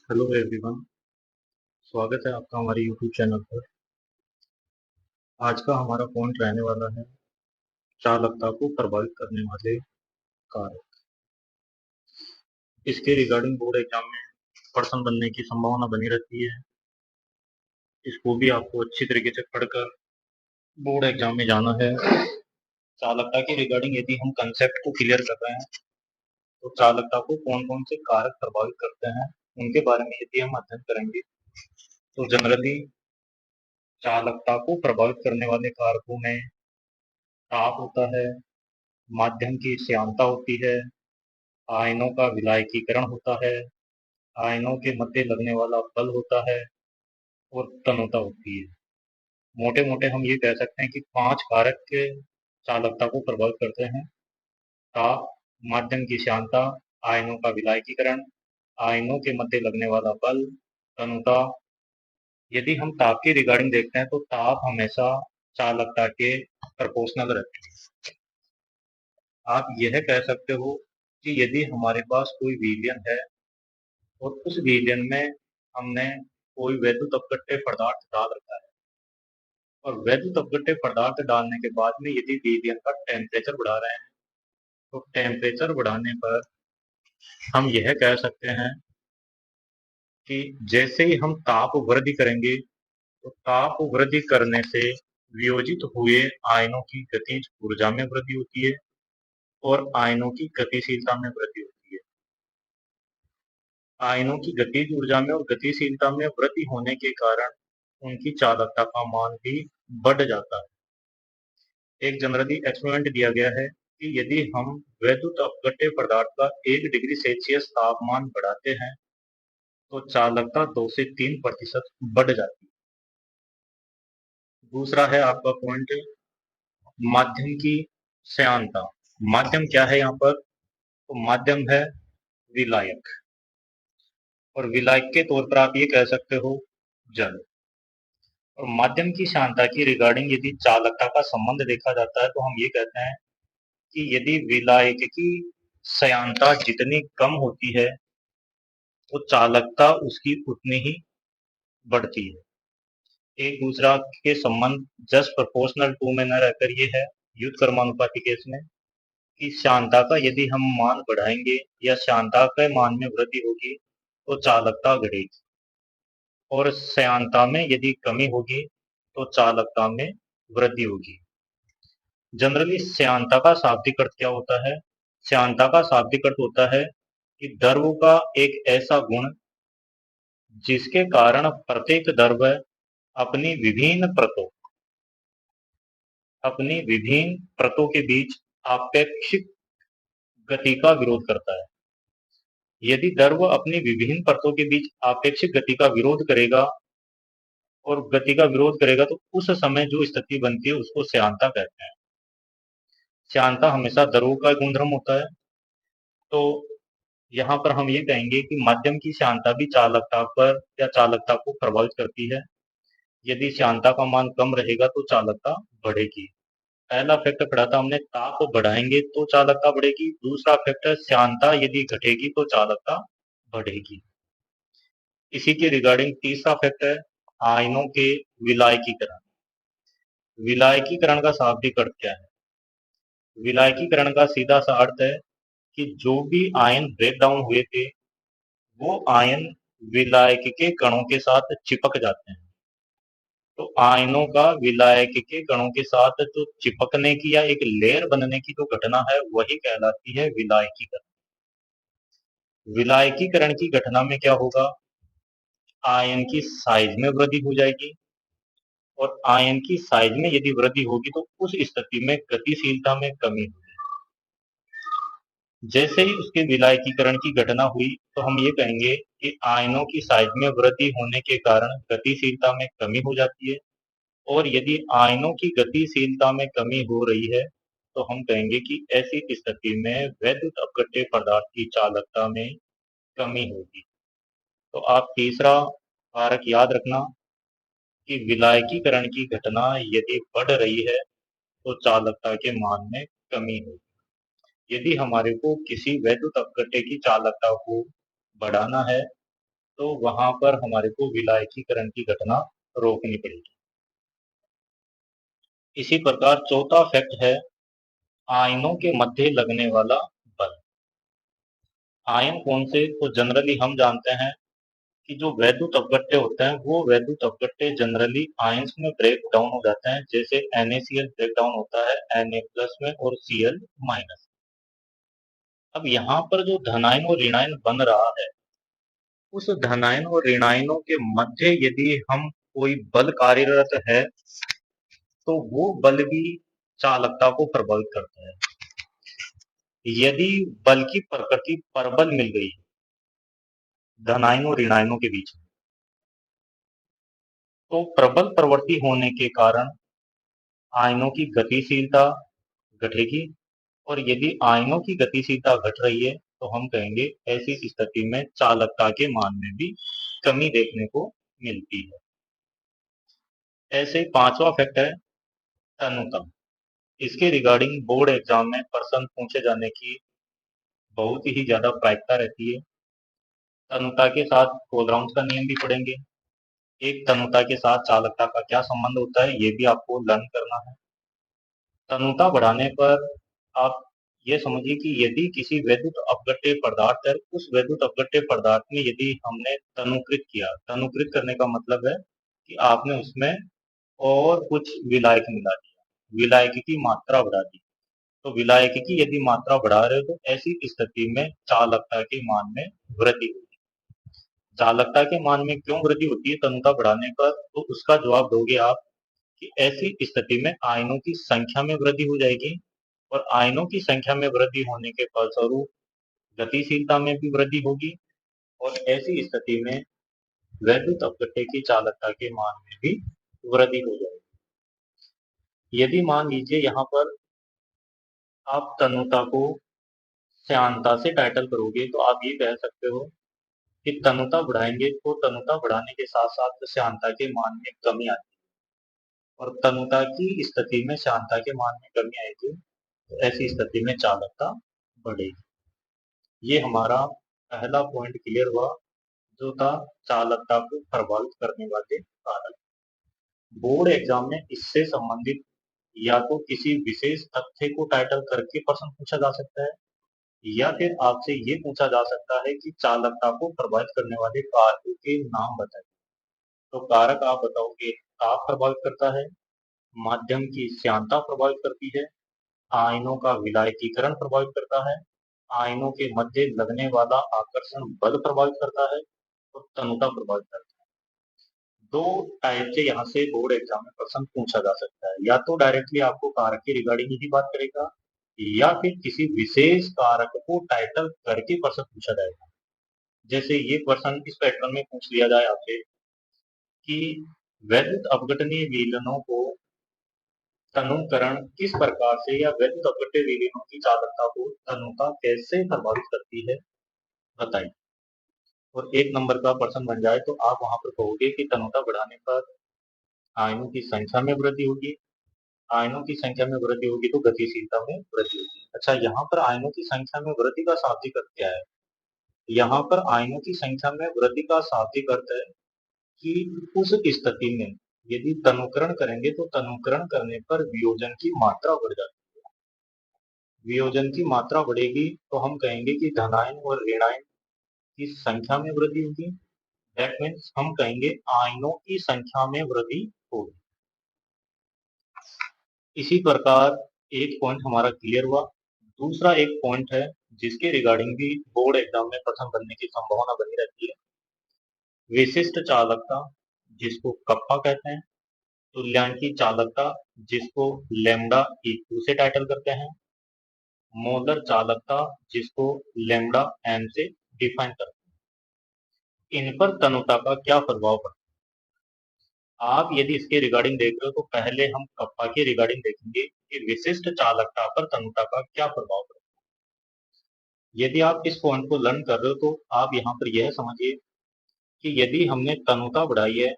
Hello everyone. स्वागत है आपका हमारे यूट्यूब चैनल पर। आज का हमारा पॉइंट रहने वाला है चालकता को प्रभावित करने वाले कारक। इसके रिगार्डिंग बोर्ड एग्जाम में प्रश्न बनने की संभावना बनी रहती है। इसको भी आपको अच्छी तरीके से पढ़कर बोर्ड एग्जाम में जाना है। चालकता के रिगार्डिंग यदि हम कंसेप्ट को क्लियर कर रहे हैं तो चालकता को कौन कौन से कारक प्रभावित करते हैं उनके बारे में यदि हम अध्ययन करेंगे तो जनरली चालकता को प्रभावित करने वाले कारकों में ताप होता है, माध्यम की श्यानता होती है, आयनों का विलायकीकरण होता है, आयनों के मध्य लगने वाला बल होता है और तन्यता होती है। मोटे मोटे हम ये कह सकते हैं कि 5 कारक के चालकता को प्रभावित करते हैं। ताप, माध्यम की श्यानता, आयनों का विलायकीकरण, आयनों के मध्य लगने वाला बल, तन्यता। यदि हम ताप की रिगार्डिंग देखते हैं तो ताप हमेशा चालकता के प्रोपोर्शनल रहती है। आप यह कह सकते हो कि यदि हमारे पास कोई विलयन है और उस विलयन में हमने कोई वैद्युत अपघट्य पदार्थ डाल रखा है और वैद्युत अपघट्य पदार्थ डालने के बाद में यदि विलयन का टेम्परेचर बढ़ा रहे हैं तो टेम्परेचर बढ़ाने पर हम यह कह सकते हैं कि जैसे ही हम ताप वृद्धि करेंगे तो ताप वृद्धि करने से वियोजित हुए आयनों की गतिज ऊर्जा में वृद्धि होती है और आयनों की गतिशीलता में वृद्धि होती है। आयनों की गतिज ऊर्जा में और गतिशीलता में वृद्धि होने के कारण उनकी चालकता का मान भी बढ़ जाता है। एक जनरली एक्सपेरिमेंट दिया गया है कि यदि हम वैद्युत अपघट्य पदार्थ का 1 डिग्री सेल्सियस तापमान बढ़ाते हैं तो चालकता 2 से 3% बढ़ जाती है। दूसरा है आपका पॉइंट माध्यम की श्यानता। माध्यम क्या है यहाँ पर? तो माध्यम है विलायक और विलायक के तौर पर आप ये कह सकते हो जल। और माध्यम की श्यानता की रिगार्डिंग यदि चालकता का संबंध देखा जाता है तो हम ये कहते हैं कि यदि विलायक की श्यानता जितनी कम होती है तो चालकता उसकी उतनी ही बढ़ती है। एक दूसरा के संबंध जस्ट प्रोपोर्शनल टू में न रहकर ये है व्युत्क्रमानुपाती केस में कि श्यानता का यदि हम मान बढ़ाएंगे या श्यानता के मान में वृद्धि होगी तो चालकता घटेगी और श्यानता में यदि कमी होगी तो चालकता में वृद्धि होगी। जनरली श्यानता का शाब्दिक अर्थ क्या होता है? श्यानता का शाब्दिक अर्थ होता है कि द्रव का एक ऐसा गुण जिसके कारण प्रत्येक द्रव अपनी विभिन्न परतों के बीच आपेक्षिक गति का विरोध करता है। यदि द्रव अपनी विभिन्न परतों के बीच आपेक्षिक गति का विरोध करेगा तो उस समय जो स्थिति बनती है उसको श्यानता कहते हैं। श्यानता हमेशा द्रव का गुणधर्म होता है। तो यहाँ पर हम ये कहेंगे कि माध्यम की श्यानता भी चालकता पर या चालकता को प्रभावित करती है। यदि श्यानता का मान कम रहेगा तो चालकता बढ़ेगी। पहला फैक्टर पढ़ा था हमने, ताप बढ़ाएंगे तो चालकता बढ़ेगी। दूसरा फैक्टर श्यानता यदि घटेगी तो चालकता बढ़ेगी। इसी के रिगार्डिंग तीसरा फैक्टर आयनों के विलायकीकरण। विलायकीकरण का शाब्दिक अर्थ क्या है? विलायकीकरण का सीधा सा अर्थ है कि जो भी आयन ब्रेक डाउन हुए थे वो आयन विलायक के कणों के साथ चिपक जाते हैं। तो आयनों का विलायक के कणों के साथ जो चिपकने की या एक लेयर बनने की जो घटना है वही कहलाती है विलायकीकरण। विलायकीकरण की घटना में क्या होगा? आयन की साइज में वृद्धि हो जाएगी और आयन की साइज में यदि वृद्धि होगी तो उस स्थिति में गतिशीलता में कमी होगी। जैसे ही उसके विलायकीकरण की घटना हुई तो हम ये कहेंगे कि आयनों की साइज में वृद्धि होने के कारण गतिशीलता में कमी हो जाती है और यदि आयनों की गतिशीलता में कमी हो रही है तो हम कहेंगे कि ऐसी स्थिति में वैद्युत अपघट्य पदार्थ की चालकता में कमी होगी। तो आप तीसरा कारक याद रखना कि विलायकीकरण की घटना यदि बढ़ रही है तो चालकता के मान में कमी होगी। यदि हमारे को किसी वैद्युत अपघट्य की चालकता को बढ़ाना है तो वहां पर हमारे को विलायकीकरण की घटना रोकनी पड़ेगी। इसी प्रकार चौथा फैक्ट है आयनों के मध्य लगने वाला बल। आयन कौन से? तो जनरली हम जानते हैं कि जो वैद्युत अपघट्य होते हैं वो वैद्युत अपघट्य जनरली आयंस में ब्रेक डाउन हो जाते हैं, जैसे NaCl ब्रेक डाउन होता है Na प्लस में और Cl माइनस। अब यहाँ पर जो धनायन और ऋणायन बन रहा है, उस धनायन और ऋणायनों के मध्य यदि हम कोई बल कार्यरत है तो वो बल भी चालकता को प्रभावित करता है। यदि बल की प्रकृति परबल मिल गई धनायन और ऋणायनों के बीच में, तो प्रबल प्रवृत्ति होने के कारण आयनों की गतिशीलता घटेगी, और यदि आयनों की गतिशीलता घट रही है तो हम कहेंगे ऐसी स्थिति में चालकता के मान में भी कमी देखने को मिलती है। ऐसे पांचवा फैक्ट है तनुता। इसके रिगार्डिंग बोर्ड एग्जाम में प्रश्न पूछे जाने की बहुत ही ज्यादा प्रायिकता रहती है। तनुता के साथ कोलराउंस का नियम भी पढ़ेंगे। एक तनुता के साथ चालकता का क्या संबंध होता है ये भी आपको लर्न करना है। तनुता बढ़ाने पर आप ये समझिए कि यदि किसी वैद्युत अपघट्य पदार्थ है, उस वैद्युत अपघट्य पदार्थ में यदि हमने तनुकृत किया, तनुकृत करने का मतलब है कि आपने उसमें और कुछ विलायक मिला दिया, विलायक की मात्रा बढ़ा दी। तो विलायक की यदि मात्रा बढ़ा रहे हो तो ऐसी स्थिति में चालकता के मान में वृद्धि होगी। चालकता के मान में क्यों वृद्धि होती है तनुता बढ़ाने पर? तो उसका जवाब दोगे आप कि ऐसी स्थिति में आयनों की संख्या में वृद्धि हो जाएगी, और आयनों की संख्या में वृद्धि होने के फलस्वरूप गतिशीलता में भी वृद्धि होगी, और ऐसी स्थिति में वैद्युत अपघट्य की चालकता के मान में भी वृद्धि हो जाएगी। यदि मान लीजिए यहाँ पर आप तनुता को श्यानता से टाइटल करोगे तो आप ये कह सकते हो कि तनुता बढ़ाएंगे तो तनुता बढ़ाने के साथ साथ श्यानता के मान में कमी आती है, और तनुता की स्थिति में श्यानता के मान में कमी आएगी तो ऐसी स्थिति में चालकता बढ़ेगी। ये हमारा पहला पॉइंट क्लियर हुआ जो था चालकता को प्रभावित करने वाले कारक। बोर्ड एग्जाम में इससे संबंधित या तो किसी विशेष तथ्य को टाइटल करके प्रश्न पूछा जा सकता है, या फिर आपसे ये पूछा जा सकता है कि चालकता को प्रभावित करने वाले कारकों के नाम बताइए। तो कारक आप बताओगे ताप प्रभावित करता है, माध्यम की श्यानता प्रभावित करती है, आयनों का विलायकीकरण प्रभावित करता है, आयनों के मध्य लगने वाला आकर्षण बल प्रभावित करता है, और तनुता प्रभावित करता है। दो टाइप से यहाँ से बोर्ड एग्जाम में प्रश्न पूछा जा सकता है, या तो डायरेक्टली आपको कारक की रिगार्डिंग ही बात करेगा, या फिर किसी विशेष कारक को टाइटल करके प्रश्न पूछा जाएगा। जैसे ये प्रश्न इस पैटर्न में पूछ लिया जाए आपसे कि वैद्युत अपघटनीय विलयनों को तनुकरण किस प्रकार से, या वैद्युत अपघट्य विलयनों की चालकता को तनुता कैसे प्रभावित करती है बताइए। और एक नंबर का प्रश्न बन जाए तो आप वहां पर कहोगे कि तनुता बढ़ाने पर आयनों की संख्या में वृद्धि होगी, आयनों की संख्या में वृद्धि होगी तो गतिशीलता में वृद्धि होगी। अच्छा, यहाँ पर आयनों की संख्या में वृद्धि का शाब्दिक अर्थ क्या है? यहाँ पर आयनों की संख्या में वृद्धि का शाब्दिक अर्थ है कि उस स्थिति में यदि तनुकरण करेंगे तो तनुकरण करने पर वियोजन की मात्रा बढ़ जाती है। वियोजन की मात्रा बढ़ेगी तो हम कहेंगे कि धनायन और ऋणायन की संख्या में वृद्धि होगी। दैट मीन्स हम कहेंगे आयनों की संख्या में वृद्धि होगी। इसी प्रकार एक पॉइंट हमारा क्लियर हुआ। दूसरा एक पॉइंट है जिसके रिगार्डिंग भी बोर्ड एग्जाम में प्रश्न बनने की संभावना बनी रहती है, विशिष्ट चालकता जिसको कप्पा कहते हैं, तुल्यांकी चालकता जिसको लैम्डा E2 से टाइटल करते हैं, मोलर चालकता जिसको लैम्डा M से डिफाइन करते हैं। इन पर तनुता का क्या प्रभाव पड़ता है? आप यदि इसके रिगार्डिंग देख रहे हो तो पहले हम कप्पा के रिगार्डिंग देखेंगे कि विशिष्ट चालकता पर तनुता का क्या प्रभाव पड़ता है। यदि आप इस पॉइंट को लर्न कर रहे हो तो आप यहाँ पर यह समझिए कि यदि हमने तनुता बढ़ाई है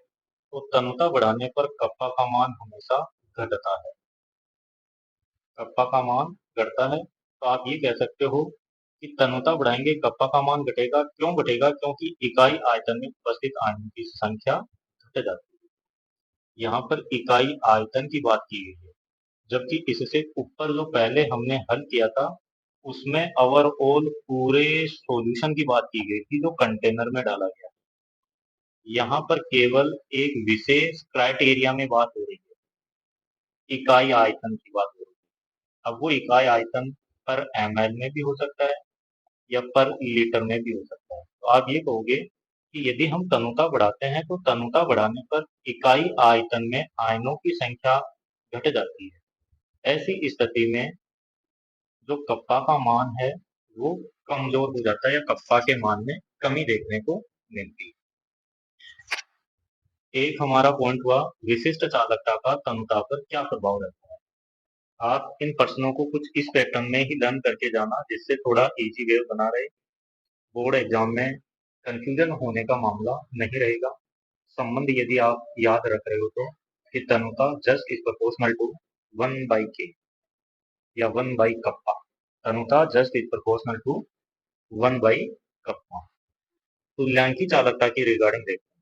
तो तनुता बढ़ाने पर कप्पा का मान हमेशा घटता है, कप्पा का मान घटता है। तो आप ये कह सकते हो कि तनुता बढ़ाएंगे कप्पा का मान घटेगा। क्यों घटेगा? क्योंकि इकाई आयतन में उपस्थित आयनों की संख्या घट जाती है। यहाँ पर इकाई आयतन की बात की गई है, जबकि इससे ऊपर जो पहले हमने हल किया था उसमें ओवरऑल पूरे सॉल्यूशन की बात की गई थी जो कंटेनर में डाला गया। यहाँ पर केवल एक विशेष क्राइटेरिया में बात हो रही है, इकाई आयतन की बात हो रही है। अब वो इकाई आयतन पर ml में भी हो सकता है या पर लीटर में भी हो सकता है। तो आप ये कहोगे कि यदि हम तनुता बढ़ाते हैं तो तनुता बढ़ाने पर इकाई आयतन में आयनों की संख्या घट जाती है। ऐसी स्थिति में जो कप्पा का मान है वो कमजोर हो जाता है या कप्पा के मान में कमी देखने को मिलती है। एक हमारा पॉइंट हुआ विशिष्ट चालकता का तनुता पर क्या प्रभाव रहता है। आप इन प्रश्नों को कुछ इस पैटर्न में ही लर्न करके जाना जिससे थोड़ा इजी वे बना रहे, बोर्ड एग्जाम में कंफ्यूजन होने का मामला नहीं रहेगा। संबंध यदि आप याद रख रहे हो तो कि तनुता just is proportional to 1/k या 1/कप्पा। तनुता जस्ट इज प्रोपोर्शनल टू 1/कप्पा। तुल्यांकी चालकता की रिगार्डिंग देखते हैं।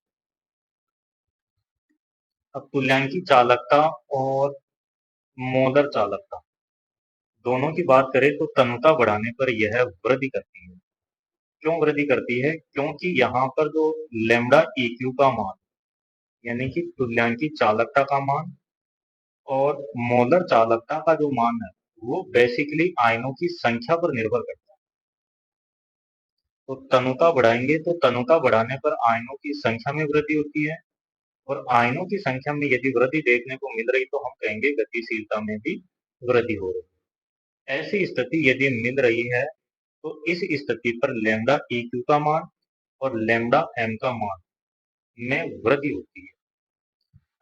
अब तुल्यांकी चालकता और मोलर चालकता दोनों की बात करें तो तनुता बढ़ाने पर यह वृद्धि करती है। क्यों वृद्धि करती है? क्योंकि यहाँ पर जो लैम्डा EQ का मान यानी कि तुल्यांकी चालकता का मान और मोलर चालकता का जो मान है वो बेसिकली आयनों की संख्या पर निर्भर करता है। तो तनुता बढ़ाएंगे तो तनुता बढ़ाने पर आयनों की संख्या में वृद्धि होती है और आयनों की संख्या में यदि वृद्धि देखने को मिल रही तो हम कहेंगे गतिशीलता में भी वृद्धि हो रही है। ऐसी स्थिति यदि मिल रही है तो इस स्थिति पर लैम्डा EQ का मान और लैम्डा M का मान में वृद्धि होती है।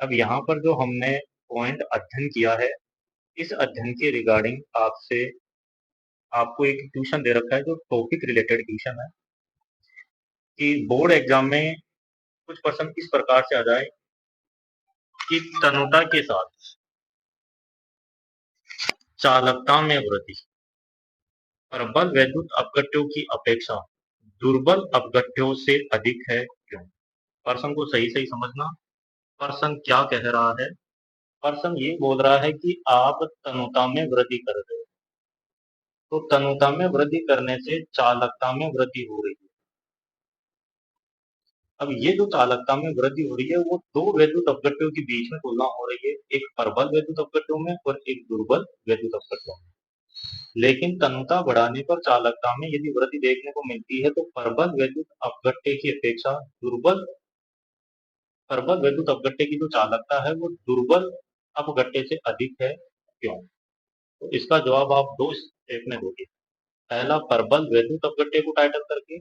अब यहाँ पर जो हमने पॉइंट अध्ययन किया है इस अध्ययन के रिगार्डिंग आपको एक ट्यूशन दे रखा है जो टॉपिक रिलेटेड ट्यूशन है कि बोर्ड एग्जाम में कुछ प्रश्न इस प्रकार से आ जाए कि तनुता के साथ चालकता में वृद्धि प्रबल वैद्युत अपघट्यों की अपेक्षा दुर्बल अपघट्यों से अधिक है। क्यों? प्रश्न को सही सही समझना। प्रश्न क्या कह रहा है? प्रश्न ये बोल रहा है कि आप तनुता में वृद्धि कर रहे हो तो तनुता में वृद्धि करने से चालकता में वृद्धि हो रही है। अब ये जो चालकता में वृद्धि हो रही है वो दो वैद्युत अपघट्यों के बीच में तुलना हो रही है, एक प्रबल वैद्युत अपघट्यों में और एक दुर्बल वैद्युत अपघट्यों में। लेकिन तनुता बढ़ाने पर चालकता में यदि वृद्धि देखने को मिलती है तो प्रबल वैद्युत अपघट्य की अपेक्षा प्रबल वैद्युत अपघट्य की जो चालकता है वो दुर्बल अपघट्य से अधिक है। क्यों? तो इसका जवाब आप दो स्टेप में दोगे। पहला प्रबल वैद्युत अपघट्य को टाइटल करके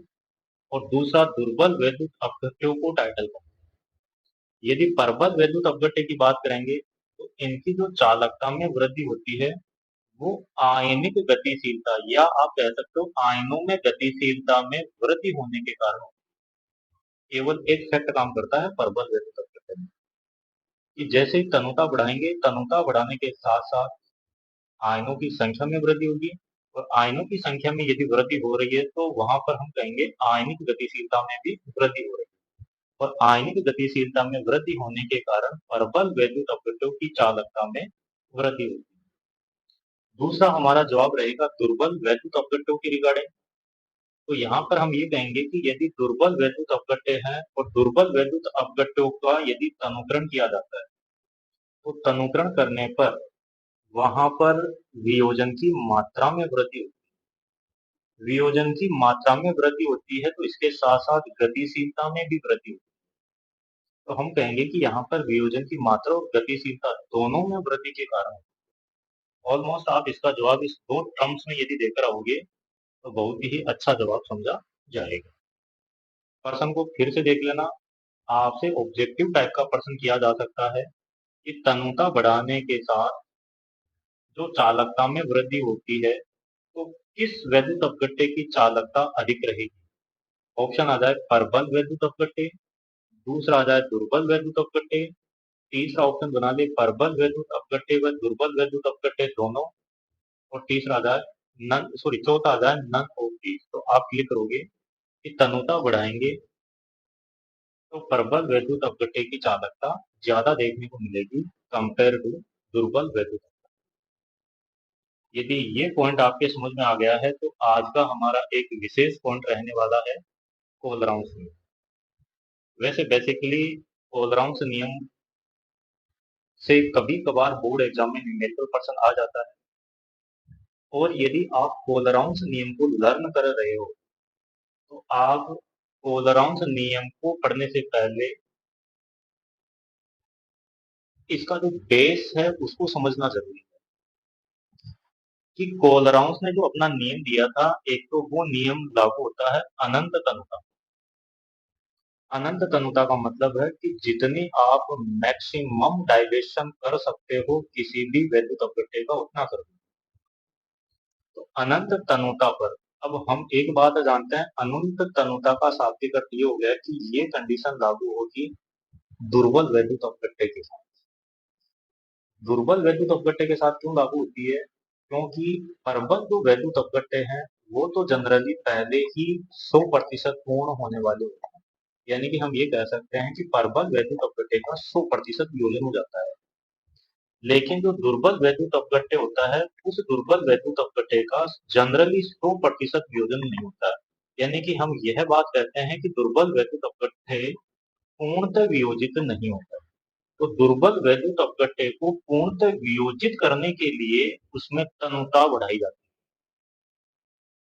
और दूसरा दुर्बल वैद्युत अपघट्यों को टाइटल करके। यदि प्रबल वैद्युत अपघट्य की बात करेंगे तो इनकी जो चालकता में वृद्धि होती है वो आयनिक गतिशीलता या आप कह सकते हो आयनों में गतिशीलता में वृद्धि होने के कारण केवल एक फैक्ट काम करता है प्रबल वैद्युत अपघट्य में कि जैसे ही तनुता बढ़ाएंगे तनुता बढ़ाने के साथ साथ आयनों की संख्या में वृद्धि होगी और आयनों की संख्या में यदि वृद्धि हो रही है तो वहां पर हम कहेंगे आयनिक गतिशीलता में भी वृद्धि हो रही है और आयनिक गतिशीलता में वृद्धि होने के कारण प्रबल वैद्युत अपघट्यों की चालकता में वृद्धि होगी। दूसरा हमारा जवाब रहेगा दुर्बल वैद्युत अपघट्यों की रिगार्डिंग। तो यहाँ पर हम ये कहेंगे कि यदि दुर्बल वैद्युत अपघट्य है और दुर्बल वैद्युत अपघट्यों का यदि तनुकरण किया जाता है तो तनुकरण करने पर वहां पर वियोजन की मात्रा में वृद्धि होती है। वियोजन की मात्रा में वृद्धि होती है तो इसके साथ साथ गतिशीलता में भी वृद्धि होती है। तो हम कहेंगे कि यहाँ पर वियोजन की मात्रा और गतिशीलता दोनों में वृद्धि के कारण ऑलमोस्ट आप इसका जवाब इस दो टर्म्स में यदि देकर आओगे तो बहुत ही अच्छा जवाब समझा जाएगा। प्रश्न को फिर से देख लेना। आपसे ऑब्जेक्टिव टाइप का प्रश्न किया जा सकता है कि तनुता बढ़ाने के साथ जो चालकता में वृद्धि होती है तो किस वैद्युत अपघट्य की चालकता अधिक रहेगी। ऑप्शन आ जाए प्रबल वैद्युत अपघट्य, दूसरा आ जाए दुर्बल वैद्युत अपघट्य, तीसरा ऑप्शन बना ले प्रबल वैद्युत अपघट्य व दुर्बल वैद्युत अपघट्य दोनों और तीसरा आ जाए नन सॉरी चौथा आ जाए नन ऑफ दीज, तो आप ये करोगे कि तनुता बढ़ाएंगे तो प्रबल वैद्युत अपघट्य की चालकता ज्यादा देखने को मिलेगी कंपेयर टू दुर्बल वैद्युत। यदि ये पॉइंट आपके समझ में आ गया है तो आज का हमारा एक विशेष पॉइंट रहने वाला है कोलराउंस नियम। वैसे बेसिकली कोलराउंस नियम से कभी कभार बोर्ड एग्जाम में न्यूमेरिकल पर्सन आ जाता है, और यदि आप कोलराउंस नियम को लर्न कर रहे हो तो आप कोलराउंस नियम को पढ़ने से पहले इसका जो बेस है उसको समझना जरूरी है कि कोलराउंस ने जो अपना नियम दिया था, एक तो वो नियम लागू होता है अनंत तनुता। अनंत तनुता का मतलब है कि जितनी आप मैक्सिमम डायलेशन कर सकते हो किसी भी वैद्युत अपघट्य का उतना करो। तो अनंत तनुता पर अब हम एक बात जानते हैं, अनंत तनुता का शाब्दिक अर्थ ये हो गया कि ये कंडीशन लागू होगी दुर्बल वैद्युत अपघट्य के साथ। दुर्बल वैद्युत अपघट्य के साथ क्यों लागू होती है? क्योंकि प्रबल जो वैद्युत अपघट्य हैं वो तो जनरली पहले ही 100% पूर्ण होने वाले होते हैं। यानी कि हम ये कह सकते हैं कि प्रबल वैद्युत अपघट्य का 100% वियोजन हो जाता है। लेकिन जो दुर्बल वैद्युत अपघट्य होता है उस दुर्बल वैद्युत अपघट्य का जनरली 100% वियोजन नहीं होता है। यानी कि हम यह बात कहते हैं कि दुर्बल वैद्युत अपघट्य पूर्णतः वियोजित नहीं होता। तो दुर्बल वैद्युत अपघट्य को पूर्णतः वियोजित करने के लिए उसमें तनुता बढ़ाई जाती है।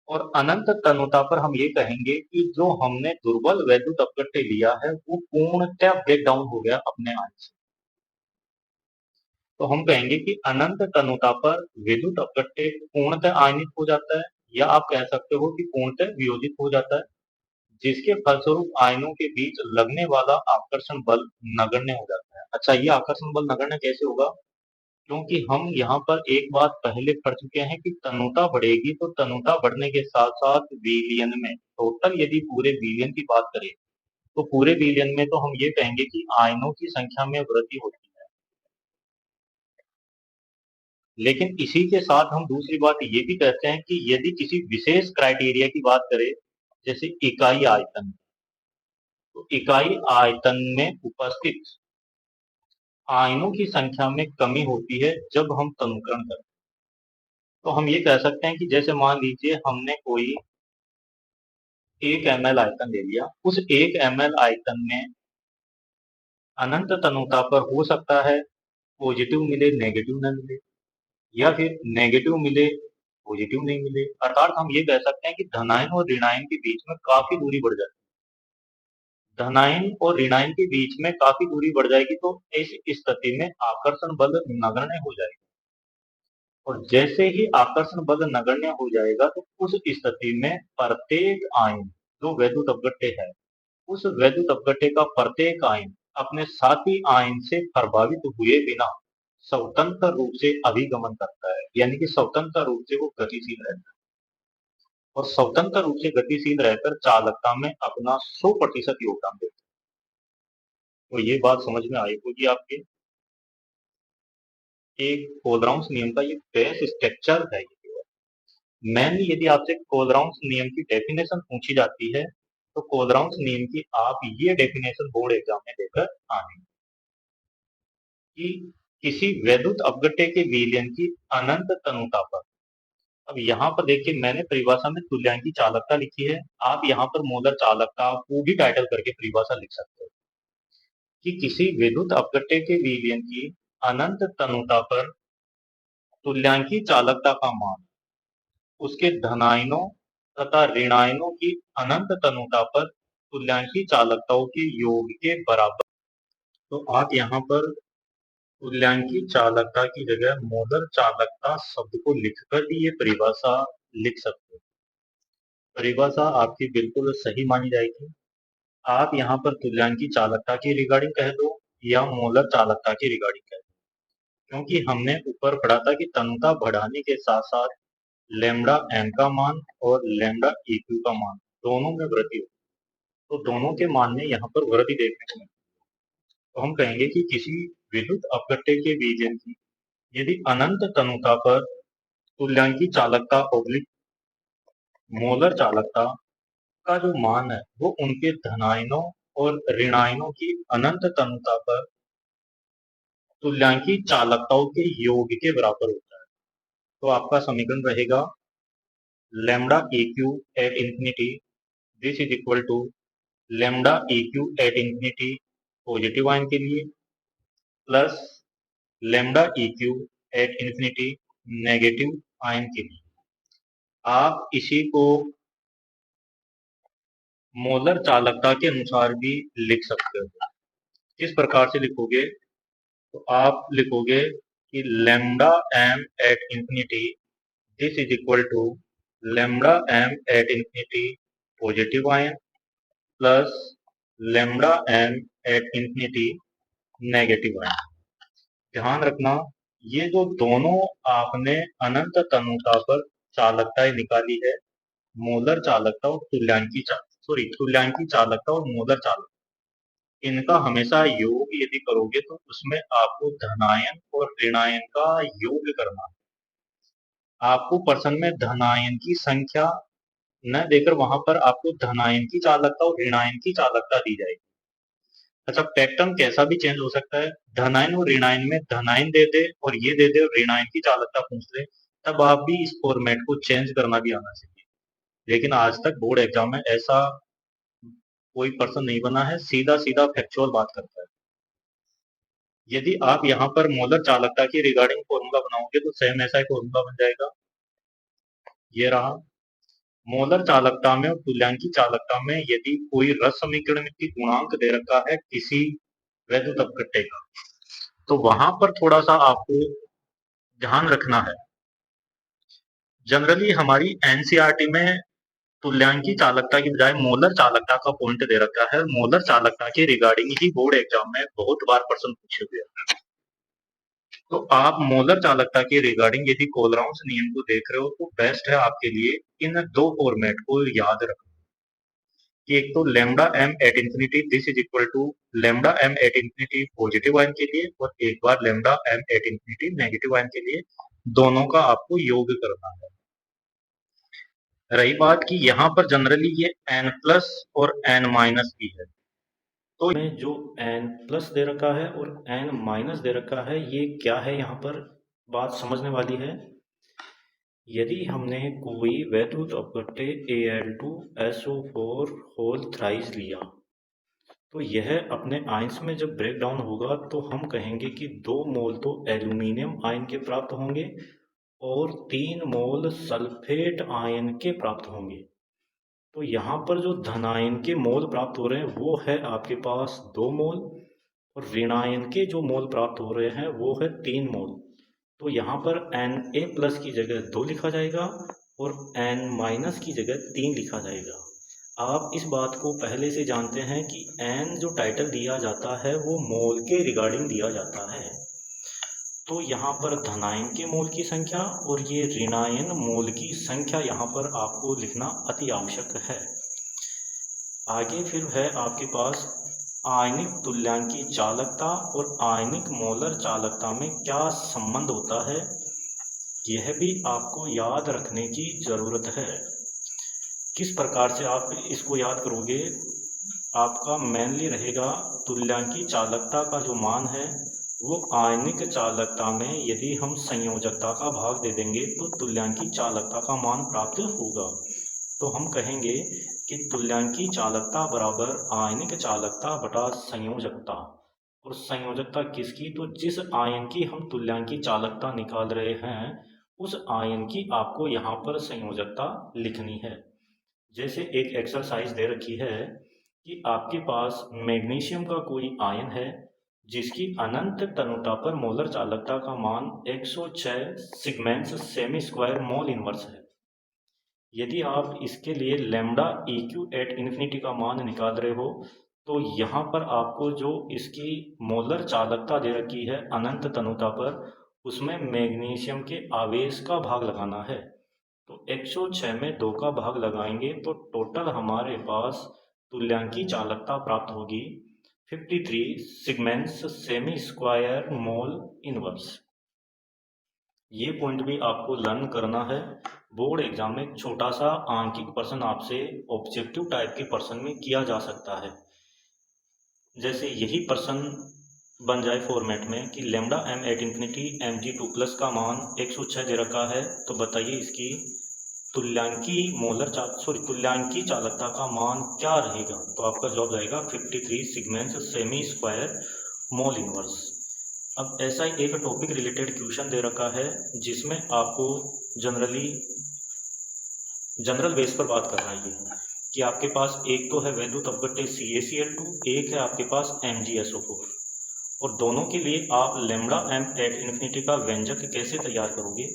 और अनंत तनुता पर हम ये कहेंगे कि जो हमने दुर्बल वैद्युत अपघट्य लिया है वो पूर्णतः ब्रेक डाउन हो गया अपने आप से। तो हम कहेंगे कि अनंत तनुता पर विद्युत अपघट्य पूर्णतः आयनित हो जाता है, या आप कह सकते हो कि पूर्णतः वियोजित हो जाता है, जिसके फलस्वरूप आयनों के बीच लगने वाला आकर्षण बल नगण्य हो जाता है। अच्छा, ये आकर्षण बल नगण्य कैसे होगा? क्योंकि हम यहाँ पर एक बात पहले पढ़ चुके हैं कि तनुता बढ़ेगी तो तनुता बढ़ने के साथ साथ विलयन में टोटल यदि पूरे विलयन की बात करें तो पूरे विलयन में तो हम ये कहेंगे कि आयनों की संख्या में वृद्धि होती है। लेकिन इसी के साथ हम दूसरी बात ये भी कहते हैं कि यदि किसी विशेष क्राइटेरिया की बात करें, जैसे इकाई आयतन, तो इकाई आयतन में उपस्थित आयनों की संख्या में कमी होती है जब हम तनुकरण करते हैं। तो हम ये कह सकते हैं कि जैसे मान लीजिए हमने कोई 1 ml आयतन ले लिया, उस 1 ml आयतन में अनंत तनुता पर हो सकता है पॉजिटिव मिले नेगेटिव न मिले, या फिर नेगेटिव मिले पॉजिटिव नहीं मिले। अर्थात हम ये कह सकते हैं कि धनायन और ऋणायन के बीच में काफी दूरी बढ़ जाती है। धनायन और ऋणायन के बीच में काफी दूरी बढ़ जाएगी तो इस स्थिति में आकर्षण बल नगण्य हो जाएगा, और जैसे ही आकर्षण बल नगण्य हो जाएगा तो उस स्थिति में प्रत्येक आयन जो वैद्युत अपघट्य है उस वैद्युत अपघट्य का प्रत्येक आयन अपने साथी आयन से प्रभावित हुए बिना स्वतंत्र रूप से अभिगमन करता है। यानी कि स्वतंत्र रूप से वो गतिशील रहता है, और स्वतंत्र रूप से गतिशील रहकर चालकता में अपना 100% योगदान देता है। तो ये बात समझ में आई होगी आपके, एक कोलराउंस नियम का ये बेस स्ट्रक्चर है। मेनली यदि आपसे कोलराउंस नियम की डेफिनेशन पूछी जाती है तो कोलराउंस नियम की आप ये डेफिनेशन बोर्ड एग्जाम में देकर आने कि किसी वैद्युत अपघट्य के विलयन की अनंत तनुता पर। अब यहाँ पर देखिए मैंने परिभाषा में तुल्यांकी चालकता लिखी है, आप यहाँ पर मोलर चालकता को भी टाइटल करके परिभाषा लिख सकते हो कि किसी विद्युत अपघट्य के विलयन की अनंत तनुता पर तुल्यांकी चालकता का मान उसके धनायनों तथा ऋणायनों की अनंत तनुता पर तुल्यांकी चालकताओं के योग के बराबर। तो आप यहाँ पर तुल्यांकी चालकता की जगह मोलर चालकता शब्द को लिखकर भी ये परिभाषा लिख सकते हो। परिभाषा आपकी बिल्कुल सही मानी जाएगी। आप यहाँ पर तुल्यांकी चालकता की रिगार्डिंग कह दो या मोलर चालकता की रिगार्डिंग कह दो, क्योंकि हमने ऊपर पढ़ा था कि तनुता बढ़ाने के साथ साथ लैम्डा एम का मान और लैम्डा इक्यू का मान दोनों में वृद्धि होती है। तो दोनों के मान में यहाँ पर वृद्धि देखने को मिलती है। तो हम कहेंगे कि किसी विद्युत अपघट्य के विलयन की यदि अनंत तनुता पर तुल्यांकी चालकता ऑब्लिक मोलर चालकता का जो मान है वो उनके धनायनों और ऋणायनों की अनंत तनुता पर तुल्यांकी चालकताओं के योग के बराबर होता है। तो आपका समीकरण रहेगा lambda A Q at infinity this is equal to lambda A Q at infinity positive ion के लिए प्लस lambda E Q at infinity negative ion के लिए। आप इसी को मोलर चालकता के अनुसार भी लिख सकते हो। किस प्रकार से लिखोगे? तो आप लिखोगे कि lambda M at infinity this is equal to lambda M at infinity positive ion plus lambda M at infinity negative ion. ध्यान रखना, ये जो दोनों आपने अनंत तनुता पर चालकताएं निकाली है, मोलर चालकता और तुल्यांकी चालकता और मोलर चालकता, इनका हमेशा योग यदि करोगे तो उसमें आपको धनायन और ऋणायन का योग करना है। आपको प्रश्न में धनायन की संख्या न देकर वहां पर आपको धनायन की चालकता और ऋणायन की चालकता दी जाएगी। अच्छा, पैटर्न कैसा भी चेंज हो सकता है। धनायन और ऋणायन में धनायन दे दे और ये दे दे और ऋणायन की चालकता पूछ ले, तब आप भी इस फॉर्मेट को चेंज करना भी आना चाहिए। लेकिन आज तक बोर्ड एग्जाम में ऐसा कोई पर्सन नहीं बना है, सीधा सीधा फैक्चुअल बात करता है। यदि आप यहाँ पर मोलर चालकता की रिगार्डिंग फॉर्मूला बनाओगे तो सेम ऐसा ही फॉर्मूला बन जाएगा। ये रहा। मोलर चालकता में और तुल्यांकी चालकता में यदि कोई रस समीकरण की गुणांक दे रखा है किसी वैद्युत अपघट्य का, तो वहां पर थोड़ा सा आपको ध्यान रखना है। जनरली हमारी एनसीईआरटी में तुल्यांकी चालकता की बजाय मोलर चालकता का पॉइंट दे रखा है। मोलर चालकता के रिगार्डिंग ही बोर्ड एग्जाम में बहुत बार प्रश्न पूछे हुए हैं। तो आप मोलर चालकता के रिगार्डिंग यदि कोलराउंस नियम को देख रहे हो तो बेस्ट है आपके लिए इन दो फॉर्मेट को याद रखना कि एक तो lambda M at infinity this is equal to lambda M at infinity positive ion के लिए और एक बार lambda M at infinity negative ion के लिए, दोनों का आपको योग करना है। रही बात कि यहाँ पर जनरली ये n प्लस और n माइनस भी है, तो में जो n प्लस दे रखा है और n माइनस दे रखा है, ये क्या है यहाँ पर बात समझने वाली है। यदि हमने कोई वैद्युत अपघट्य Al2SO4 होल थ्राइस लिया तो यह अपने आयंस में जब ब्रेक डाउन होगा तो हम कहेंगे कि 2 मोल तो एल्यूमिनियम आयन के प्राप्त होंगे और 3 मोल सल्फेट आयन के प्राप्त होंगे। तो यहाँ पर जो धनायन के मोल प्राप्त हो रहे हैं वो है आपके पास 2 मोल और ऋणायन के जो मोल प्राप्त हो रहे हैं वो है 3 मोल। तो यहाँ पर Na प्लस की जगह 2 लिखा जाएगा और N माइनस की जगह 3 लिखा जाएगा। आप इस बात को पहले से जानते हैं कि N जो टाइटल दिया जाता है वो मोल के रिगार्डिंग दिया जाता है। तो यहाँ पर धनायन के मोल की संख्या और ये ऋणायन मोल की संख्या यहाँ पर आपको लिखना अति आवश्यक है। आगे फिर है आपके पास आयनिक तुल्यांकी चालकता और आयनिक मोलर चालकता में क्या संबंध होता है, यह भी आपको याद रखने की ज़रूरत है। किस प्रकार से आप इसको याद करोगे? आपका मेनली रहेगा तुल्यांकी चालकता का जो मान है वो आयनिक चालकता में यदि हम संयोजकता का भाग दे देंगे तो तुल्यांकी चालकता का मान प्राप्त होगा। तो हम कहेंगे कि तुल्यांकी चालकता बराबर आयनिक चालकता बटा संयोजकता। और संयोजकता किसकी? तो जिस आयन की हम तुल्यांकी चालकता निकाल रहे हैं उस आयन की आपको यहाँ पर संयोजकता लिखनी है। जैसे एक एक्सरसाइज दे रखी है कि आपके पास मैग्नीशियम का कोई आयन है जिसकी अनंत तनुता पर मोलर चालकता का मान 106 segments semi square mole inverse है। यदि आप इसके लिए लैम्डा EQ एट इन्फिनिटी का मान निकाल रहे हो तो यहाँ पर आपको जो इसकी मोलर चालकता दे रखी है अनंत तनुता पर उसमें मैग्नीशियम के आवेश का भाग लगाना है। तो 106 में 2 का भाग लगाएंगे तो टोटल हमारे पास तुल्यांकी चालकता प्राप्त होगी 53 segments semi square mole inverse. ये पॉइंट भी आपको लर्न करना है। बोर्ड एग्जाम में छोटा सा आंकिक प्रश्न आपसे ऑब्जेक्टिव टाइप के प्रश्न में किया जा सकता है। जैसे यही प्रश्न बन जाए फॉर्मेट में कि lambda M at infinity M G two plus का मान 106 दे रखा है, तो बताइए इसकी तुल्यांकी चालकता का मान क्या रहेगा। तो आपका जवाब जाएगा 53 segment semi square mole inverse. अब ऐसा ही एक टॉपिक रिलेटेड क्वेश्चन दे रखा है जिसमें आपको जनरल बेस पर बात करना है कि आपके पास एक तो है वैद्युत अपघट्य CaCl2, एक है आपके पास MgSO4, और दोनों के लिए आप लेमडा एम एट इन्फिनिटी का व्यंजक कैसे तैयार करोगे।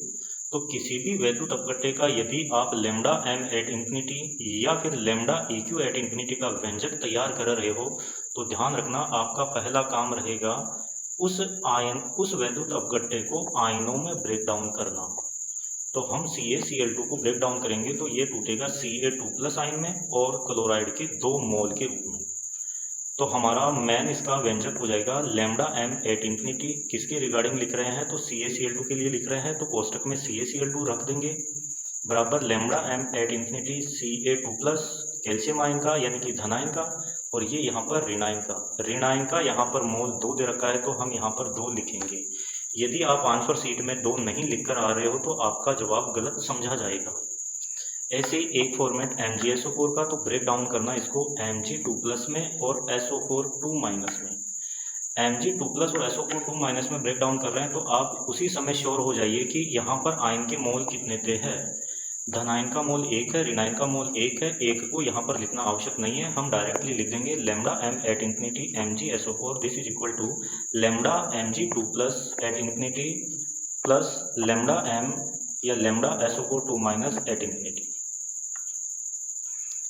तो किसी भी वैद्युत अपघट्य का यदि आप लेमडा एम एट इन्फिनिटी या फिर लेमडा EQ एट इन्फिनिटी का व्यंजक तैयार कर रहे हो, तो ध्यान रखना आपका पहला काम रहेगा उस वैद्युत अपघट्य को आयनों में ब्रेक डाउन करना। तो हम CaCl2 को ब्रेक डाउन करेंगे तो ये टूटेगा Ca2+ आयन में और क्लोराइड के 2 मोल के रूप में। तो हमारा मेन इसका व्यंजक हो जाएगा लेमडा एम एट इन्फिनिटी। किसके रिगार्डिंग लिख रहे हैं, तो CaCl2 के लिए लिख रहे हैं, तो कोष्टक में CaCl2 रख देंगे बराबर lambda M at infinity Ca2+ calcium ion का यानी कि धनायन का, और ये यहाँ पर ऋण आयन का यहाँ पर मोल 2 दे रखा है तो हम यहाँ पर 2 लिखेंगे। यदि आप आंसर शीट में 2 नहीं लिखकर आ रहे हो तो आपका जवाब गलत समझा जाएगा। ऐसे ही एक फॉर्मेट MgSO4 का, तो ब्रेक डाउन करना इसको Mg2+ में और SO4 2- में। Mg2+ और SO4 2- में ब्रेक डाउन कर रहे हैं तो आप उसी समय श्योर हो जाइए कि यहाँ पर आयन के मोल कितने थे है। धनायन का मोल 1 है, ऋणायन का मोल 1 है। 1 को यहाँ पर लिखना आवश्यक नहीं है, हम डायरेक्टली लिख देंगे lambda M at infinity MgSO4 this is equal to lambda Mg2+ at infinity plus lambda M या lambda SO4 2- at infinity.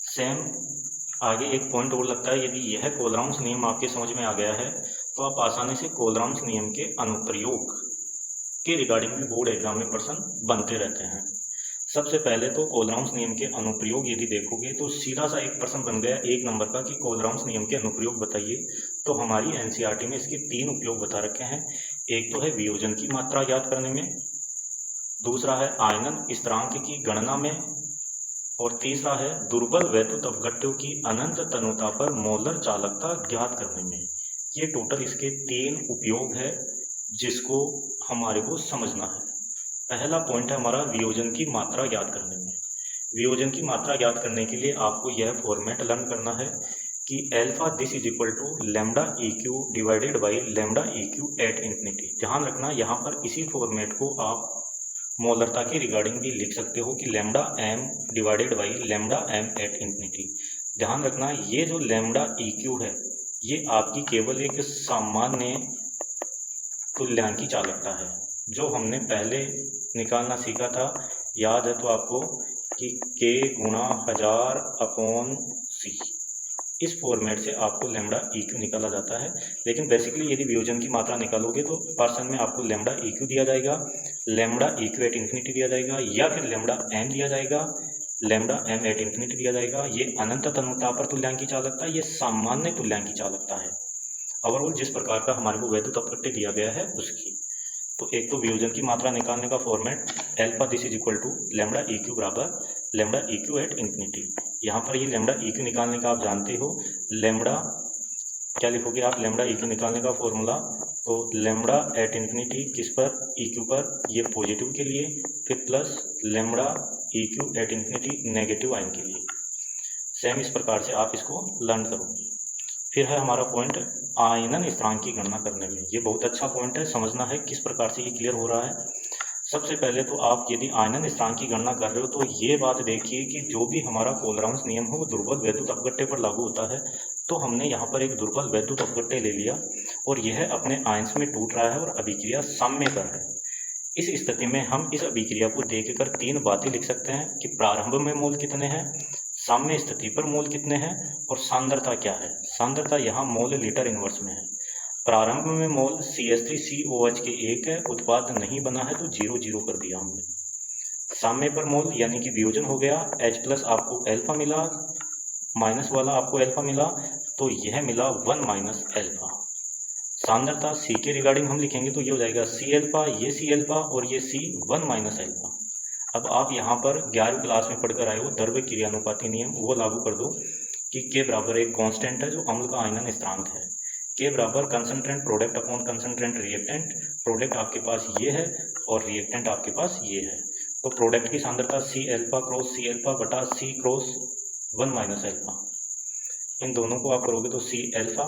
Same आगे एक पॉइंट और लगता है, यदि यह कोलराउंस नियम आपके समझ में आ गया है तो आप आसानी से कोलराउंस नियम के अनुप्रयोग के रिगार्डिंग भी बोर्ड एग्जाम में प्रश्न बनते रहते हैं। सबसे पहले तो कोलराउंस नियम के अनुप्रयोग यदि देखोगे तो सीधा सा एक प्रश्न बन गया 1 नंबर का कि कोलराउंस नियम के अनुप्रयोग बताइए। तो हमारी NCERT में इसके 3 उपयोग बता रखे हैं। एक तो है वियोजन की मात्रा याद करने में, दूसरा है आयनन स्थिरांक की गणना में, और तीसरा है दुर्बल वैद्युत अपघट्यों की अनंत तनुता पर मोलर चालकता ज्ञात करने में। ये टोटल इसके 3 उपयोग है जिसको हमारे को समझना है। पहला पॉइंट है हमारा वियोजन की मात्रा याद करने में। वियोजन की मात्रा याद करने के लिए आपको यह फॉर्मेट लर्न करना है कि alpha this is equal to lambda EQ divided by lambda EQ at infinity. ध्यान रखना यहाँ पर इसी फॉर्मेट को आप मोलरता के रिगार्डिंग भी लिख सकते हो कि lambda M divided by lambda M eight infinity. ध्यान रखना ये जो लेमडा EQ है ये आपकी केवल एक सामान्य तुल्यांकी चालकता है जो हमने पहले निकालना सीखा था, याद है तो आपको कि K गुणा 1000/C। इस फॉर्मेट से आपको लेमडा EQ निकाला जाता है। लेकिन बेसिकली यदि वियोजन की मात्रा निकालोगे तो प्रश्न में आपको लेमडा EQ दिया जाएगा, लेमडा EQ एट इन्फिनिटी दिया जाएगा, या फिर लेमडा M दिया जाएगा, लेमडा M एट इन्फिनिटी दिया जाएगा। ये अनंत तनुता पर तुल्यांकी चालकता, ये सामान्य तुल्यांकी चालकता है। ओवरऑल जिस प्रकार का हमारे को वैद्युत अपघट्य दिया गया है उसकी। तो एक तो वियोजन की मात्रा निकालने का format alpha this is equal to lambda EQ बराबर लेमडा EQ एट इन्फिनिटी। यहाँ पर ये लेमडा EQ निकालने का आप जानते हो, लेमडा क्या लिखोगे आप, लेमडा EQ निकालने का फॉर्मूला तो लेमडा एट इन्फिनिटी किस पर, EQ पर, ये पॉजिटिव के लिए, फिर plus lambda EQ at infinity negative ion के लिए। सेम इस प्रकार से आप इसको लर्न करोगे। फिर है हमारा पॉइंट आयनन स्थिरांक की गणना करने में। ये बहुत अच्छा पॉइंट है, समझना है किस प्रकार से ये क्लियर हो रहा है। सबसे पहले तो आप यदि आयनन स्थिरांक की गणना कर रहे हो तो ये बात देखिए कि जो भी हमारा कोलराउंस नियम हो वो दुर्बल वैद्युत अपघट्य पर लागू होता है। तो हमने यहाँ पर एक दुर्बल वैद्युत अपघट्य ले लिया और यह अपने आयंस में टूट रहा है और अभिक्रिया साम्य पर है। इस स्थिति में हम इस अभिक्रिया को देखकर 3 बातें लिख सकते हैं कि प्रारंभ में मोल कितने हैं, साम्य स्थिति पर मोल कितने हैं, और सांद्रता क्या है। सांद्रता यहाँ मोल लीटर इनवर्स में है। प्रारंभ में मोल CH3COH के 1 है, उत्पाद नहीं बना है तो 0 कर दिया हमने। साम्य पर मोल यानी कि वियोजन हो गया, H+ आपको अल्फा मिला, माइनस वाला आपको अल्फा मिला, तो यह मिला 1 - अल्फा। सांद्रता C के रिगार्डिंग हम लिखेंगे तो ये हो जाएगा C अल्फा, ये C अल्फा और ये C 1 माइनस अल्फा। अब आप यहाँ पर 11वीं क्लास में पढ़कर आए हो द्रव्य क्रियानुपाती नियम, वो लागू कर दो कि K बराबर एक कांस्टेंट है जो अम्ल का आयनन स्थिरांक है। K बराबर कंसंट्रेंट प्रोडक्ट अपॉन कंसंट्रेंट रिएक्टेंट, प्रोडक्ट आपके पास ये है और रिएक्टेंट आपके पास ये है। तो प्रोडक्ट की सांद्रता C alpha cross C alpha बटा C क्रॉस 1 माइनस अल्फा, इन दोनों को आप करोगे तो C अल्फा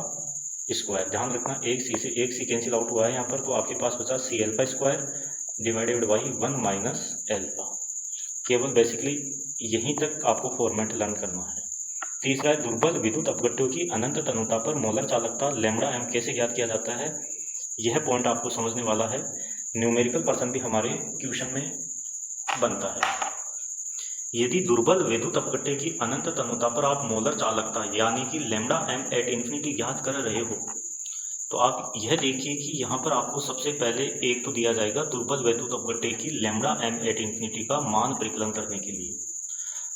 स्क्वायर, ध्यान रखना एक C कैंसिल आउट हुआ है यहाँ पर, तो आपके पास बचा C alpha square divided by 1 minus alpha. केवल बेसिकली यहीं तक आपको फॉर्मेट लर्न करना है। तीसरा है दुर्बल विद्युत अपघट्यों की अनंत तनुता पर मोलर चालकता लैम्डा एम कैसे ज्ञात किया जाता है। यह पॉइंट आपको समझने वाला है, न्यूमेरिकल पर्सन भी हमारे क्वेश्चन में बनता है। यदि दुर्बल विद्युत अपघट्य की अनंत तनुता पर आप मोलर चालकता यानी कि लैम्डा एम एट इन्फिनिटी ज्ञात कर रहे हो, तो आप यह देखिए कि यहाँ पर आपको सबसे पहले एक तो दिया जाएगा दुर्बल विद्युत अपघट्य की लैम्डा एम एट इन्फिनिटी का मान परिकलन करने के लिए।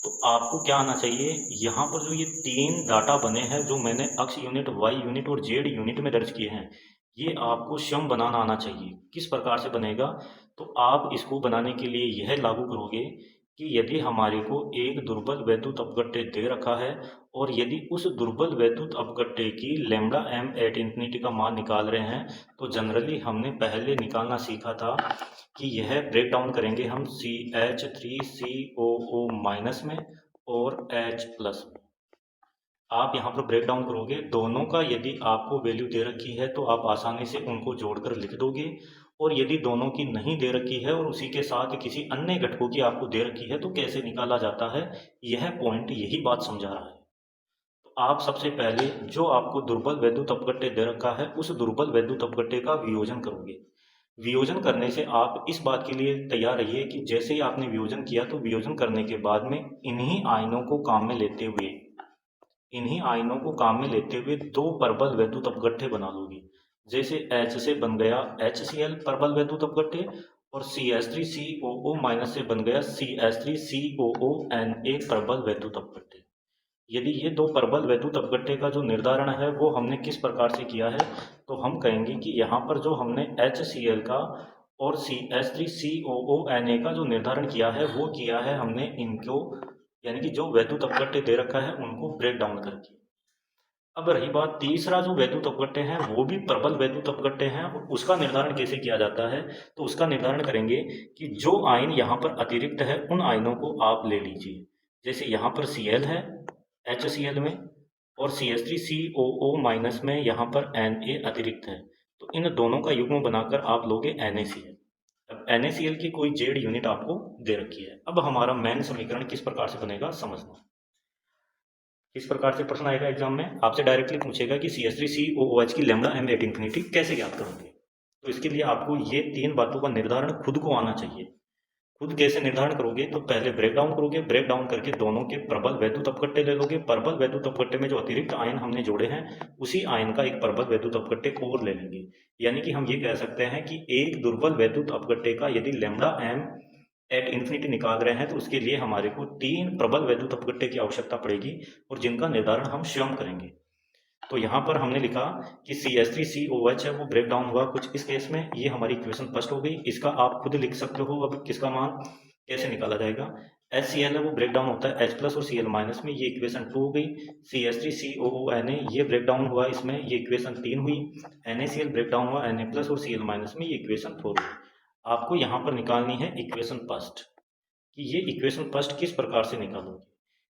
तो आपको क्या आना चाहिए, यहाँ पर जो ये 3 डाटा बने हैं जो मैंने अक्ष यूनिट, वाई यूनिट और जेड यूनिट में दर्ज किए हैं, ये आपको स्वयं बनाना आना चाहिए। किस प्रकार से बनेगा, तो आप इसको बनाने के लिए यह लागू करोगे कि यदि हमारे को एक दुर्बल वैद्युत अपघट्य दे रखा है और यदि उस दुर्बल वैद्युत अपघट्य की लैम्डा एम एट इन्फिनिटी का मान निकाल रहे हैं, तो जनरली हमने पहले निकालना सीखा था कि यह ब्रेक डाउन करेंगे हम CH3COO माइनस में और H प्लस में। आप यहाँ पर ब्रेक डाउन करोगे, दोनों का यदि आपको वैल्यू दे रखी है तो आप आसानी से उनको जोड़कर लिख दोगे, और यदि दोनों की नहीं दे रखी है और उसी के साथ किसी अन्य घटकों की आपको दे रखी है तो कैसे निकाला जाता है, यह पॉइंट यही बात समझा रहा है। तो आप सबसे पहले जो आपको दुर्बल वैद्युत अपघट्य दे रखा है उस दुर्बल वैद्युत अपघट्य का वियोजन करोगे। वियोजन करने से आप इस बात के लिए तैयार रहिए कि जैसे ही आपने वियोजन किया तो वियोजन करने के बाद में इन्हीं आयनों को काम में लेते हुए 2 प्रबल वैद्युत अपघट्य बना लोगे। जैसे H से बन गया HCl प्रबल वैद्युत अपघट्य और CH3COO माइनस से बन गया CH3COON एक प्रबल वैद्युत अपघट्य। यदि ये 2 प्रबल वैद्युत अपघट्य का जो निर्धारण है वो हमने किस प्रकार से किया है, तो हम कहेंगे कि यहाँ पर जो हमने HCl का और CH3COONA का जो निर्धारण किया है वो किया है हमने इनको, यानी कि जो वैद्युत अपघट्य दे रखा है उनको ब्रेक डाउन करके। अब रही बात तीसरा जो वैद्युत अपघट्य है वो भी प्रबल वैद्युत अपघट्य है, और उसका निर्धारण कैसे किया जाता है, तो उसका निर्धारण करेंगे कि जो आयन यहाँ पर अतिरिक्त है उन आयनों को आप ले लीजिए। जैसे यहाँ पर Cl है HCl में और CH3COO माइनस में यहाँ पर Na अतिरिक्त है, तो इन दोनों का युग्म बनाकर आप लोगे NaCl। अब NaCl की कोई जेड यूनिट आपको दे रखी है। अब हमारा मेन समीकरण किस प्रकार से बनेगा समझना। किस प्रकार से प्रश्न आएगा एग्जाम में, आपसे डायरेक्टली पूछेगा कि CH3COOH की लैम्डा एम एट इन्फिनिटी कैसे ज्ञात करोगे। तो इसके लिए आपको ये 3 बातों का निर्धारण खुद को आना चाहिए। खुद कैसे निर्धारण करोगे, तो पहले ब्रेक डाउन करोगे, ब्रेक डाउन करके दोनों के प्रबल वैद्युत अपघट्य ले लोगे। प्रबल वैद्युत अपघट्य में जो अतिरिक्त आयन हमने जोड़े हैं उसी आयन का एक प्रबल वैद्युत अपघट्य और ले लेंगे। यानी कि हम ये कह सकते हैं कि एक दुर्बल वैद्युत अपघट्य का यदि लैम्डा एम एट इन्फिनिटी निकाल रहे हैं तो उसके लिए हमारे को 3 प्रबल वैद्युत अपघट्य की आवश्यकता पड़ेगी और जिनका निर्धारण हम स्वयं करेंगे। तो यहाँ पर हमने लिखा कि CH3COH है वो ब्रेक डाउन हुआ कुछ इस केस में, ये हमारी इक्वेशन फर्स्ट हो गई। इसका आप खुद लिख सकते हो अब किसका मान कैसे निकाला जाएगा। HCl है वो ब्रेक डाउन होता है H प्लस और Cl माइनस में, ये इक्वेशन 2 हो गई। CH3COONA ये ब्रेक डाउन हुआ इसमें, ये इक्वेशन 3 हुई। NaCl ब्रेक डाउन हुआ Na प्लस और Cl माइनस में, ये इक्वेशन 4 हुई। आपको यहाँ पर निकालनी है इक्वेशन फर्स्ट, कि ये इक्वेशन फर्स्ट किस प्रकार से निकालोगे।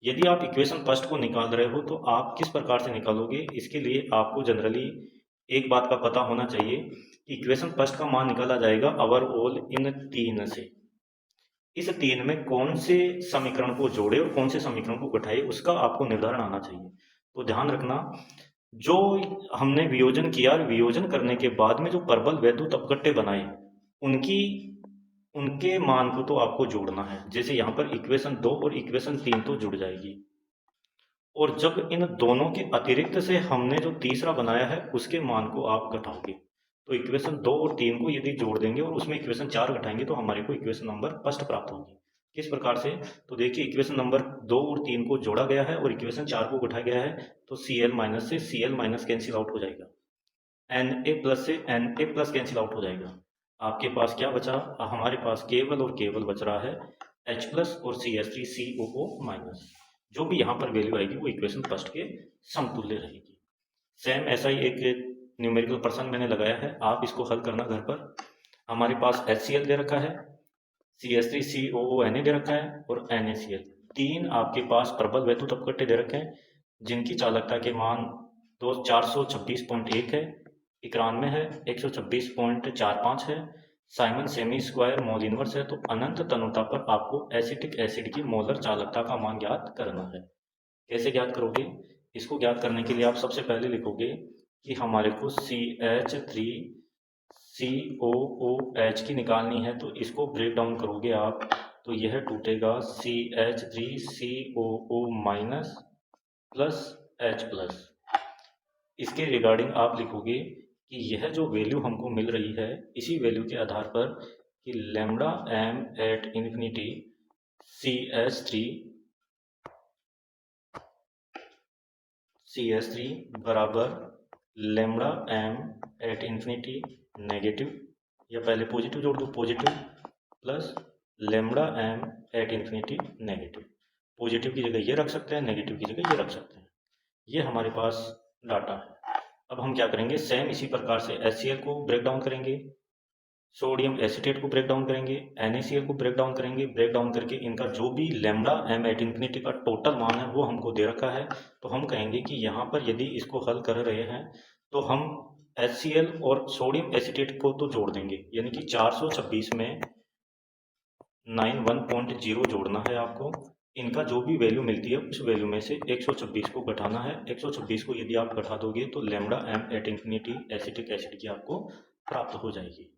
यदि आप इक्वेशन फर्स्ट को निकाल रहे हो तो आप किस प्रकार से निकालोगे, इसके लिए आपको जनरली एक बात का पता होना चाहिए कि इक्वेशन फर्स्ट का मान निकाला जाएगा ओवरऑल इन 3 से। इस 3 में कौन से समीकरण को जोड़े और कौन से समीकरण को घटाए उसका आपको निर्धारण आना चाहिए। तो ध्यान रखना, जो हमने वियोजन किया, वियोजन करने के बाद में जो प्रबल वैद्युत अपघट्य बनाए उनके मान को तो आपको जोड़ना है। जैसे यहाँ पर इक्वेशन 2 और इक्वेशन 3 तो जुड़ जाएगी, और जब इन दोनों के अतिरिक्त से हमने जो तीसरा बनाया है उसके मान को आप घटाओगे, तो इक्वेशन 2 और 3 को यदि जोड़ देंगे और उसमें इक्वेशन 4 घटाएंगे तो हमारे को इक्वेशन नंबर फर्स्ट प्राप्त होगी। किस प्रकार से, तो देखिए इक्वेशन नंबर 2 और 3 को जोड़ा गया है और इक्वेशन 4 को घटाया गया है, तो Cl माइनस से Cl माइनस कैंसिल आउट हो जाएगा। Na+ से Na+ कैंसिल आउट हो जाएगा। आपके पास क्या बचा? हमारे पास केवल और केवल बच रहा है H+ और CH3COO-। जो भी यहाँ पर वैल्यू आएगी वो इक्वेशन फर्स्ट के समतुल्य रहेगी। सेम ऐसा ही एक न्यूमेरिकल पर्सन मैंने लगाया है, आप इसको हल करना घर पर। हमारे पास HCl दे रखा है, CH3COO Na दे रखा है और NaCl। तीन आपके पास प्रबल वैद्युत अपघट्य दे रखे हैं जिनकी चालकता के मान 426.1 है, 91 है, 126.45 है, Simon semi square mole inverse है। तो अनंत तनुता पर आपको एसिटिक एसिड की मोलर चालकता का मान ज्ञात करना है। कैसे ज्ञात करोगे? इसको ज्ञात करने के लिए आप सबसे पहले लिखोगे कि हमारे को CH3COOH की निकालनी है, तो इसको ब्रेक डाउन करोगे आप तो यह टूटेगा CH3COO- प्लस H+। इसके रिगार्डिंग आप लिखोगे कि यह जो वैल्यू हमको मिल रही है इसी वैल्यू के आधार पर कि λm एट इन्फिनिटी CH3 बराबर λm एट इन्फिनिटी नेगेटिव, या पहले पॉजिटिव जोड़ दो, positive plus λm at infinity negative. Positive की जगह ये रख सकते हैं, नेगेटिव की जगह ये रख सकते हैं। ये हमारे पास डाटा है। अब हम क्या करेंगे, सेम इसी प्रकार से HCl को ब्रेक डाउन करेंगे, सोडियम एसीटेट को ब्रेक डाउन करेंगे, NaCl को ब्रेक डाउन करेंगे। ब्रेक डाउन करके इनका जो भी λm एट इन्फिनिटी का टोटल मान है वो हमको दे रखा है। तो हम कहेंगे कि यहाँ पर यदि इसको हल कर रहे हैं तो हम HCl और सोडियम एसीटेट को तो जोड़ देंगे, यानी कि 426 में 91.0 जोड़ना है आपको। इनका जो भी वैल्यू मिलती है उस वैल्यू में से 126 को घटाना है। 126 को यदि आप घटा दोगे तो λm at infinity acetic acid की आपको प्राप्त हो जाएगी।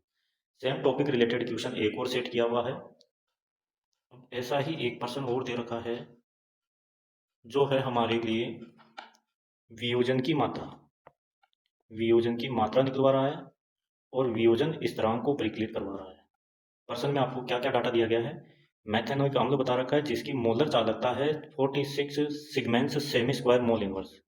सेम टॉपिक रिलेटेड क्वेश्चन एक और सेट किया हुआ है। अब ऐसा ही एक पर्सन और दे रखा है जो है हमारे लिए वियोजन की मात्रा। वियोजन की मात्रा निकलवा रहा है और वियोजन स्थिरांक को परिकलित करवा रहा है। पर्सन में आपको क्या क्या डाटा दिया गया है? मैथेनोइक अम्ल बता रखा है जिसकी मोलर चालकता है 46 segments semi square mole inverse.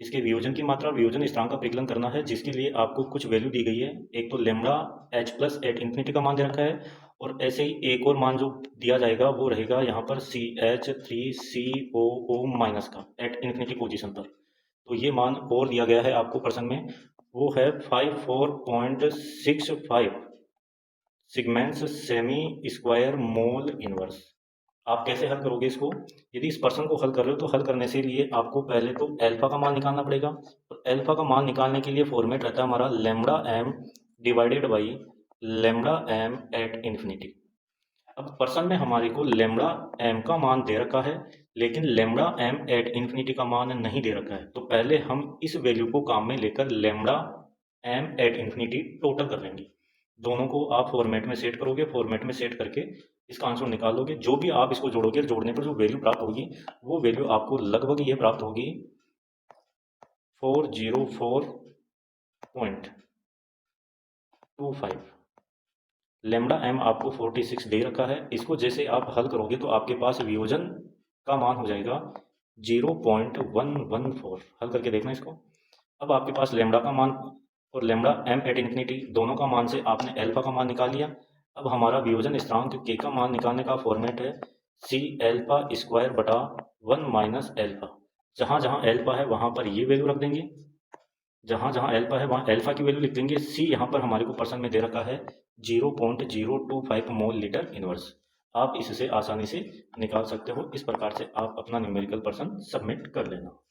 इसके वियोजन की मात्रा, वियोजन स्थिरांक का परिकलन करना है जिसके लिए आपको कुछ वैल्यू दी गई है। एक तो λH+ एट इन्फिनिटी का मान दे रखा है और ऐसे ही एक और मान जो दिया जाएगा वो रहेगा यहाँ पर CH3COO- का एट इन्फिनिटी पोजीशन पर। तो ये मान और दिया गया है आपको प्रश्न में, वो है 54.65 segments semi square mole inverse. आप कैसे हल करोगे इसको? यदि इस पर्सन को हल कर रहे हो तो हल करने से लिए आपको पहले तो अल्फा का मान निकालना पड़ेगा। तो अल्फा का मान निकालने के लिए फॉर्मेट रहता है हमारा λm divided by λm at infinity. अब पर्सन में हमारे को λm का मान दे रखा है लेकिन λm एट इन्फिनिटी का मान नहीं दे रखा है। तो पहले हम इस वैल्यू को काम में लेकर λm एट इन्फिनिटी टोटल कर लेंगे। दोनों को आप फॉर्मेट में सेट करोगे, फॉर्मेट में सेट करके इसका आंसर निकालोगे। जो भी आप इसको जोड़ोगे, जोड़ने पर जो वैल्यू प्राप्त होगी वो वैल्यू आपको लगभग ये प्राप्त होगी 404.25। λm आपको 46 दे रखा है। इसको जैसे आप हल करोगे तो आपके पास वियोजन का मान हो जाएगा 0.114। हल करके देखना इसको। अब आपके पास लैम्डा का मान और λm एट इन्फिनिटी दोनों का मान से आपने अल्फा का मान निकाल लिया। अब हमारा वियोजन स्थिरांक k का मान निकालने का फॉर्मेट है C∆² माइनस अल्फा। जहाँ जहाँ अल्फा है वहाँ पर ये वैल्यू रख देंगे, जहाँ जहाँ अल्फा है वहाँ अल्फा की वैल्यू लिख देंगे। C यहाँ पर हमारे को पर्सन में दे रखा है 0.025 मोल लीटर इनवर्स। आप इससे आसानी से निकाल सकते हो। इस प्रकार से आप अपना न्यूमेरिकल पर्सन सबमिट कर लेना।